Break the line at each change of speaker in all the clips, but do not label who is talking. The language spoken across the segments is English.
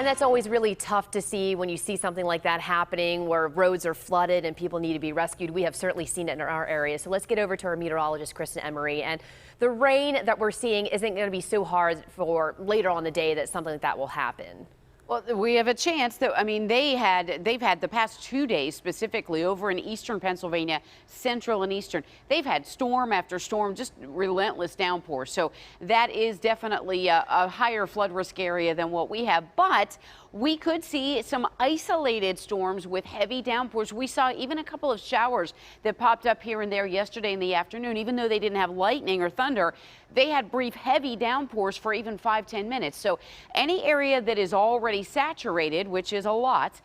And that's always really tough to see when you see something like that happening where roads are flooded and people need to be rescued. We have certainly seen it in our area. So let's get over to our meteorologist, Kristin Emery. And the rain that we're seeing isn't going to be so hard for later on the day that something like that will happen.
Well, we have a chance that, I mean, they've had the past 2 days specifically over in eastern Pennsylvania, central and eastern. They've had storm after storm, just relentless downpours. So that is definitely a higher flood risk area than what we have. But we could see some isolated storms with heavy downpours. We saw even a couple of showers that popped up here and there yesterday in the afternoon. Even though they didn't have lightning or thunder, they had brief heavy downpours for even 5-10 minutes. So any area that is already saturated, which is a lot,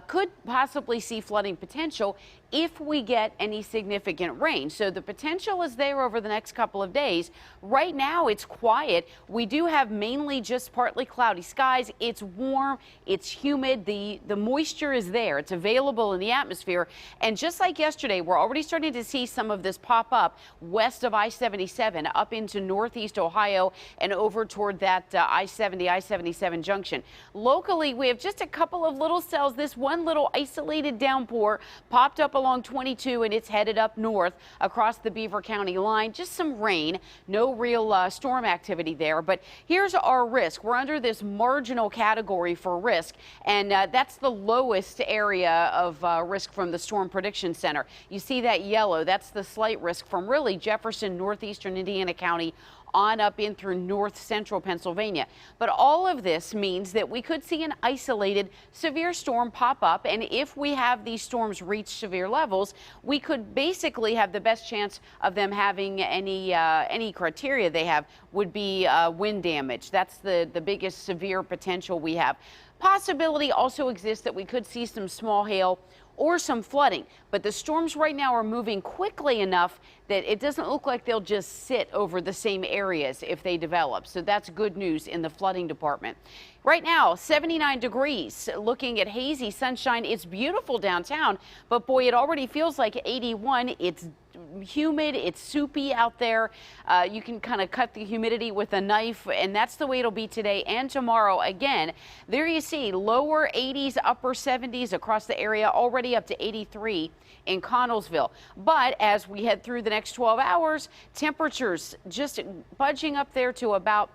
could possibly see flooding potential if we get any significant rain. So the potential is there over the next couple of days. Right now it's quiet. We do have mainly just partly cloudy skies. It's warm, it's humid, the moisture is there, it's available in the atmosphere. And just like yesterday, we're already starting to see some of this pop up west of I-77 up into northeast Ohio and over toward that I-70, I-77 junction. Locally, we have just a couple of little cells. This one little isolated downpour popped up along 22 and it's headed up north across the Beaver County line. Just some rain, no real storm activity there. But here's our risk. We're under this marginal category for risk, and that's the lowest area of risk from the Storm Prediction Center. You see that yellow, that's the slight risk from really Jefferson, northeastern Indiana County on up in through north central Pennsylvania. But all of this means that we could see an isolated severe storm pop up, and if we have these storms reach severe levels, we could basically have the best chance of them having any criteria they have would be wind damage. That's the biggest severe potential we have. Possibility also exists that we could see some small hail or some flooding, but the storms right now are moving quickly enough that it doesn't look like they'll just sit over the same areas if they develop. So that's good news in the flooding department. Right now, 79 degrees, looking at hazy sunshine. It's beautiful downtown, but boy, it already feels like 81. It's humid, it's soupy out there. You can kind of cut the humidity with a knife, and that's the way it'll be today and tomorrow. Again, there you see lower 80s, upper 70s across the area, already up to 83 in Connellsville. But as we head through the next 12 hours, temperatures just budging up there to about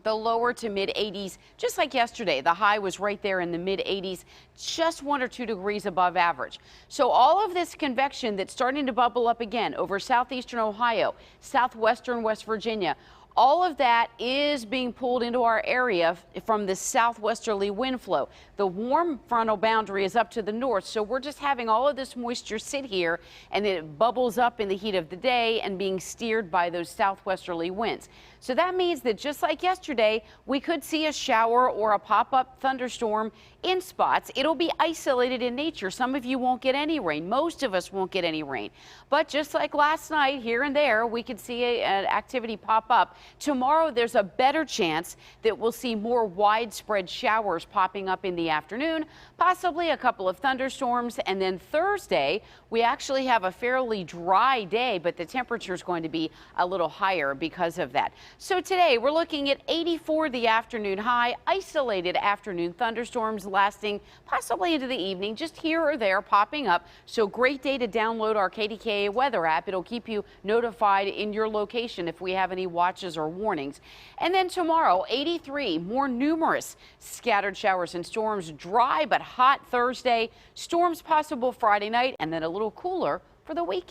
the lower to mid 80s, just like yesterday. The high was right there in the mid 80s, just 1 or 2 degrees above average. So all of this convection that's starting to bubble up again over southeastern Ohio, southwestern West Virginia, all of that is being pulled into our area from the southwesterly wind flow. The warm frontal boundary is up to the north, so we're just having all of this moisture sit here, and it bubbles up in the heat of the day and being steered by those southwesterly winds. So that means that just like yesterday, we could see a shower or a pop-up thunderstorm in spots. It'll be isolated in nature. Some of you won't get any rain. Most of us won't get any rain. But just like last night, here and there, we could see an activity pop up. Tomorrow, there's a better chance that we'll see more widespread showers popping up in the afternoon, possibly a couple of thunderstorms. And then Thursday, we actually have a fairly dry day, but the temperature is going to be a little higher because of that. So today, we're looking at 84 the afternoon high, isolated afternoon thunderstorms lasting possibly into the evening, just here or there popping up. So great day to download our KDKA weather app. It'll keep you notified in your location if we have any watches or warnings. And then tomorrow, 83, more numerous scattered showers and storms, dry but hot Thursday, storms possible Friday night, and then a little cooler for the weekend.